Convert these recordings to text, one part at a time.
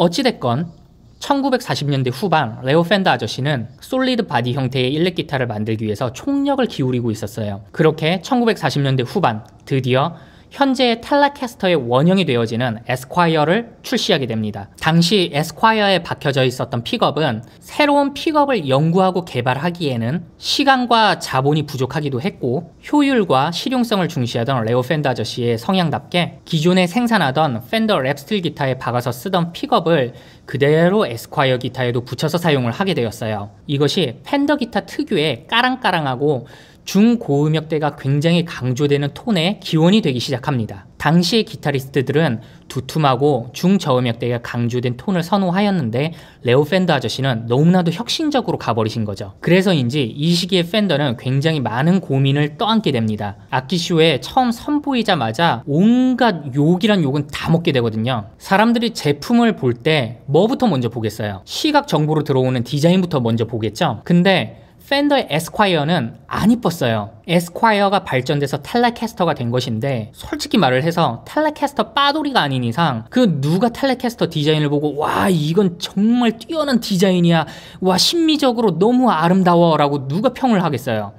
어찌됐건 1940년대 후반 레오 펜더 아저씨는 솔리드 바디 형태의 일렉 기타를 만들기 위해서 총력을 기울이고 있었어요. 그렇게 1940년대 후반 드디어 현재의 텔레캐스터의 원형이 되어지는 에스콰이어를 출시하게 됩니다. 당시 에스콰이어에 박혀져 있었던 픽업은 새로운 픽업을 연구하고 개발하기에는 시간과 자본이 부족하기도 했고 효율과 실용성을 중시하던 레오 펜더 아저씨의 성향답게 기존에 생산하던 펜더 랩스틸 기타에 박아서 쓰던 픽업을 그대로 에스콰이어 기타에도 붙여서 사용을 하게 되었어요. 이것이 펜더 기타 특유의 까랑까랑하고 중고음역대가 굉장히 강조되는 톤의 기원이 되기 시작합니다. 당시의 기타리스트들은 두툼하고 중저음역대가 강조된 톤을 선호하였는데 레오 펜더 아저씨는 너무나도 혁신적으로 가버리신 거죠. 그래서인지 이 시기에 펜더는 굉장히 많은 고민을 떠안게 됩니다. 악기쇼에 처음 선보이자마자 온갖 욕이란 욕은 다 먹게 되거든요. 사람들이 제품을 볼 때 뭐부터 먼저 보겠어요? 시각 정보로 들어오는 디자인부터 먼저 보겠죠? 근데 펜더의 에스콰이어는 안 이뻤어요. 에스콰이어가 발전돼서 텔레캐스터가 된 것인데 솔직히 말을 해서 텔레캐스터 빠돌이가 아닌 이상 그 누가 텔레캐스터 디자인을 보고 와 이건 정말 뛰어난 디자인이야, 와 심미적으로 너무 아름다워 라고 누가 평을 하겠어요.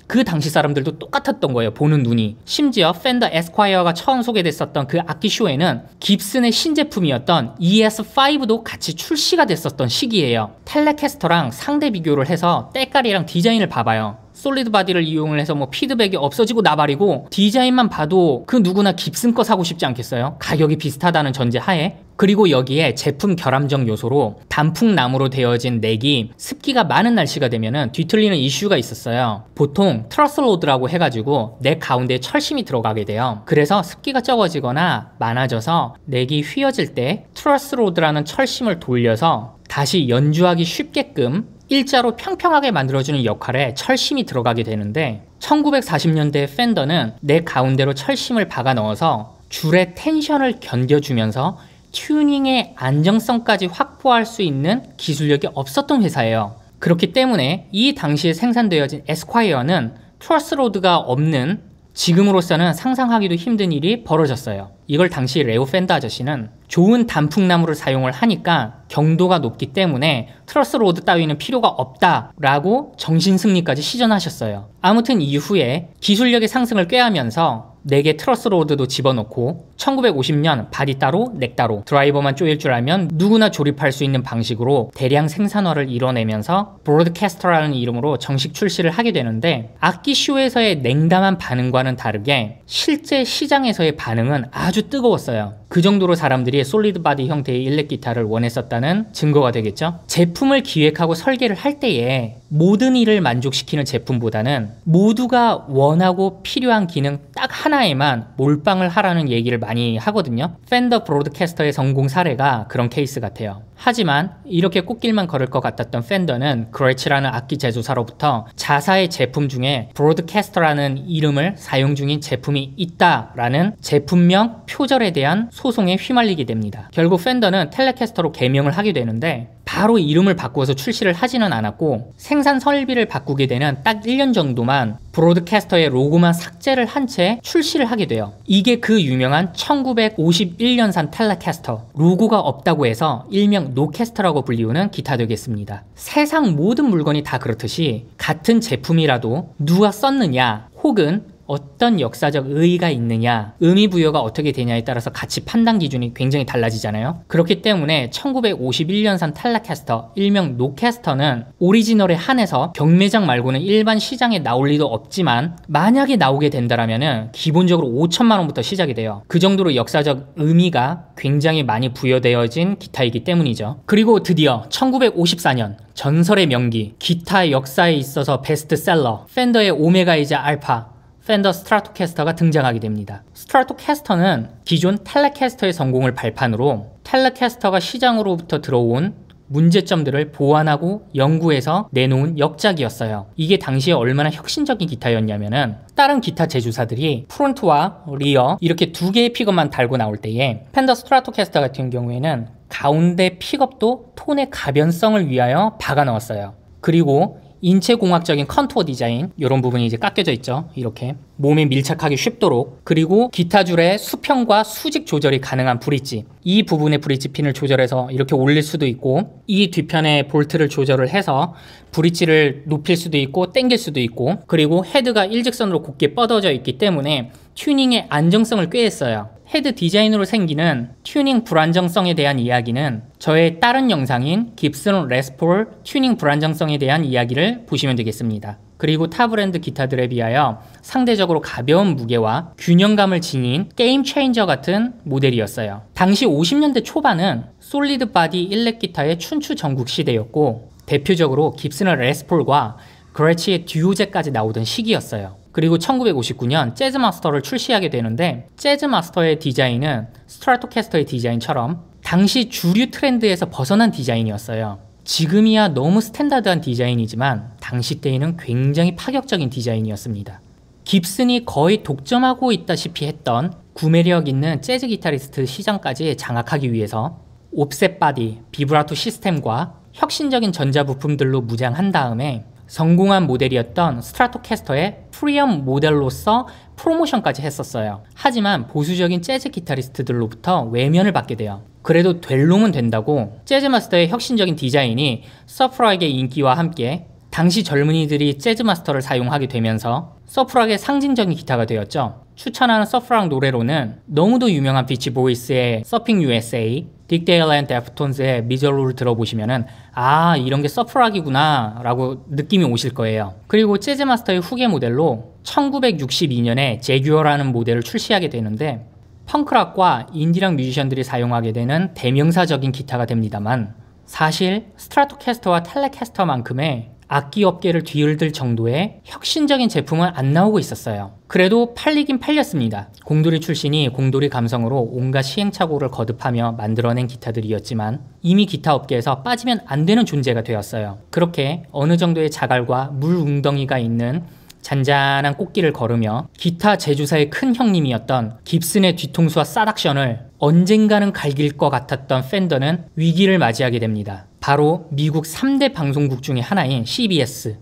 그 당시 사람들도 똑같았던 거예요. 보는 눈이. 심지어 펜더 에스콰이어가 처음 소개됐었던 그 악기쇼에는 깁슨의 신제품이었던 ES5도 같이 출시가 됐었던 시기예요. 텔레캐스터랑 상대 비교를 해서 때깔이랑 디자인을 봐봐요. 솔리드 바디를 이용을 해서 뭐 피드백이 없어지고 나발이고 디자인만 봐도 그 누구나 깁슨 거 사고 싶지 않겠어요? 가격이 비슷하다는 전제 하에. 그리고 여기에 제품 결함적 요소로 단풍나무로 되어진 넥이 습기가 많은 날씨가 되면은 뒤틀리는 이슈가 있었어요. 보통 트러스 로드라고 해가지고 넥 가운데에 철심이 들어가게 돼요. 그래서 습기가 적어지거나 많아져서 넥이 휘어질 때 트러스 로드라는 철심을 돌려서 다시 연주하기 쉽게끔 일자로 평평하게 만들어주는 역할에 철심이 들어가게 되는데 1940년대 펜더는 넥 가운데로 철심을 박아 넣어서 줄의 텐션을 견뎌주면서 튜닝의 안정성까지 확보할 수 있는 기술력이 없었던 회사예요. 그렇기 때문에 이 당시에 생산되어진 에스콰이어는 트러스 로드가 없는 지금으로서는 상상하기도 힘든 일이 벌어졌어요. 이걸 당시 레오 펜더 아저씨는 좋은 단풍나무를 사용을 하니까 경도가 높기 때문에 트러스 로드 따위는 필요가 없다라고 정신승리까지 시전하셨어요. 아무튼 이후에 기술력의 상승을 꾀하면서 넥에 트러스 로드도 집어넣고 1950년 바디 따로 넥 따로 드라이버만 쪼일 줄 알면 누구나 조립할 수 있는 방식으로 대량 생산화를 이뤄내면서 브로드캐스터라는 이름으로 정식 출시를 하게 되는데 악기쇼에서의 냉담한 반응과는 다르게 실제 시장에서의 반응은 아주 뜨거웠어요. 그 정도로 사람들이 솔리드 바디 형태의 일렉 기타를 원했었다는 증거가 되겠죠. 제품을 기획하고 설계를 할 때에 모든 일을 만족시키는 제품보다는 모두가 원하고 필요한 기능 딱 하나에만 몰빵을 하라는 얘기를 많이 하거든요. 펜더 브로드캐스터의 성공 사례가 그런 케이스 같아요. 하지만 이렇게 꽃길만 걸을 것 같았던 펜더는 그레츠라는 악기 제조사로부터 자사의 제품 중에 브로드캐스터라는 이름을 사용 중인 제품이 있다라는 제품명 표절에 대한 소송에 휘말리게 됩니다. 결국 펜더는 텔레캐스터로 개명을 하게 되는데 바로 이름을 바꾸어서 출시를 하지는 않았고 생산 설비를 바꾸게 되는 딱 1년 정도만 브로드캐스터의 로고만 삭제를 한 채 출시를 하게 돼요. 이게 그 유명한 1951년산 텔레캐스터, 로고가 없다고 해서 일명 노캐스터라고 불리우는 기타 되겠습니다. 세상 모든 물건이 다 그렇듯이 같은 제품이라도 누가 썼느냐 혹은 어떤 역사적 의의가 있느냐, 의미 부여가 어떻게 되냐에 따라서 가치 판단 기준이 굉장히 달라지잖아요. 그렇기 때문에 1951년산 텔레캐스터, 일명 노캐스터는 오리지널에 한해서 경매장 말고는 일반 시장에 나올 리도 없지만 만약에 나오게 된다면 기본적으로 5천만 원부터 시작이 돼요. 그 정도로 역사적 의미가 굉장히 많이 부여되어진 기타이기 때문이죠. 그리고 드디어 1954년 전설의 명기, 기타 역사에 있어서 베스트셀러 펜더의 오메가이자 알파 펜더 스트라토캐스터가 등장하게 됩니다. 스트라토캐스터는 기존 텔레캐스터의 성공을 발판으로 텔레캐스터가 시장으로부터 들어온 문제점들을 보완하고 연구해서 내놓은 역작이었어요. 이게 당시에 얼마나 혁신적인 기타였냐면은 다른 기타 제조사들이 프론트와 리어 이렇게 두 개의 픽업만 달고 나올 때에 펜더 스트라토캐스터 같은 경우에는 가운데 픽업도 톤의 가변성을 위하여 박아 넣었어요. 그리고 인체공학적인 컨투어 디자인, 이런 부분이 이제 깎여져 있죠. 이렇게 몸에 밀착하기 쉽도록. 그리고 기타 줄의 수평과 수직 조절이 가능한 브릿지, 이 부분의 브릿지 핀을 조절해서 이렇게 올릴 수도 있고, 이 뒤편의 볼트를 조절을 해서 브릿지를 높일 수도 있고 당길 수도 있고, 그리고 헤드가 일직선으로 곱게 뻗어져 있기 때문에 튜닝의 안정성을 꾀했어요. 헤드 디자인으로 생기는 튜닝 불안정성에 대한 이야기는 저의 다른 영상인 깁슨 레스폴 튜닝 불안정성에 대한 이야기를 보시면 되겠습니다. 그리고 타 브랜드 기타들에 비하여 상대적으로 가벼운 무게와 균형감을 지닌 게임 체인저 같은 모델이었어요. 당시 50년대 초반은 솔리드 바디 일렉 기타의 춘추 전국 시대였고, 대표적으로 깁슨의 레스폴과 그레치의 듀오제까지 나오던 시기였어요. 그리고 1959년 재즈 마스터를 출시하게 되는데, 재즈 마스터의 디자인은 스트라토캐스터의 디자인처럼 당시 주류 트렌드에서 벗어난 디자인이었어요. 지금이야 너무 스탠다드한 디자인이지만 당시 때에는 굉장히 파격적인 디자인이었습니다. 깁슨이 거의 독점하고 있다시피 했던 구매력 있는 재즈 기타리스트 시장까지 장악하기 위해서 옵셋 바디, 비브라토 시스템과 혁신적인 전자부품들로 무장한 다음에 성공한 모델이었던 스트라토캐스터의 프리엄 모델로서 프로모션까지 했었어요. 하지만 보수적인 재즈 기타리스트들로부터 외면을 받게 돼요. 그래도 될 놈은 된다고 재즈 마스터의 혁신적인 디자인이 서프락의 인기와 함께 당시 젊은이들이 재즈 마스터를 사용하게 되면서 서프락의 상징적인 기타가 되었죠. 추천하는 서프락 노래로는 너무도 유명한 비치 보이스의 서핑 USA, 딕 데일 앤 데프톤즈의 미저로를 들어보시면은 아, 이런 게 서프락이구나 라고 느낌이 오실 거예요. 그리고 재즈 마스터의 후계 모델로 1962년에 제규어라는 모델을 출시하게 되는데, 펑크락과 인디락 뮤지션들이 사용하게 되는 대명사적인 기타가 됩니다만, 사실 스트라토캐스터와 텔레캐스터만큼의 악기 업계를 뒤흔들 정도의 혁신적인 제품은 안 나오고 있었어요. 그래도 팔리긴 팔렸습니다. 공돌이 출신이 공돌이 감성으로 온갖 시행착오를 거듭하며 만들어낸 기타들이었지만 이미 기타 업계에서 빠지면 안 되는 존재가 되었어요. 그렇게 어느 정도의 자갈과 물 웅덩이가 있는 잔잔한 꽃길을 걸으며 기타 제조사의 큰 형님이었던 깁슨의 뒤통수와 싸닥션을 언젠가는 갈길 것 같았던 팬더는 위기를 맞이하게 됩니다. 바로 미국 3대 방송국 중에 하나인 CBS,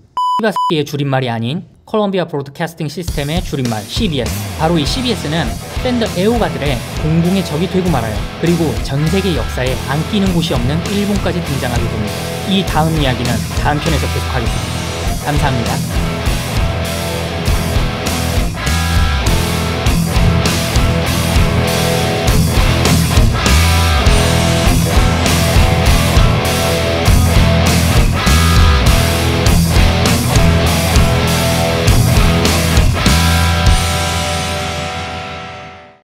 의 줄임말이 아닌 콜롬비아 브로드캐스팅 시스템의 줄임말 CBS. 바로 이 CBS는 팬더 애호가들의 공공의 적이 되고 말아요. 그리고 전 세계 역사에 안 끼는 곳이 없는 일본까지 등장하게 됩니다. 이 다음 이야기는 다음 편에서 계속하겠습니다. 감사합니다.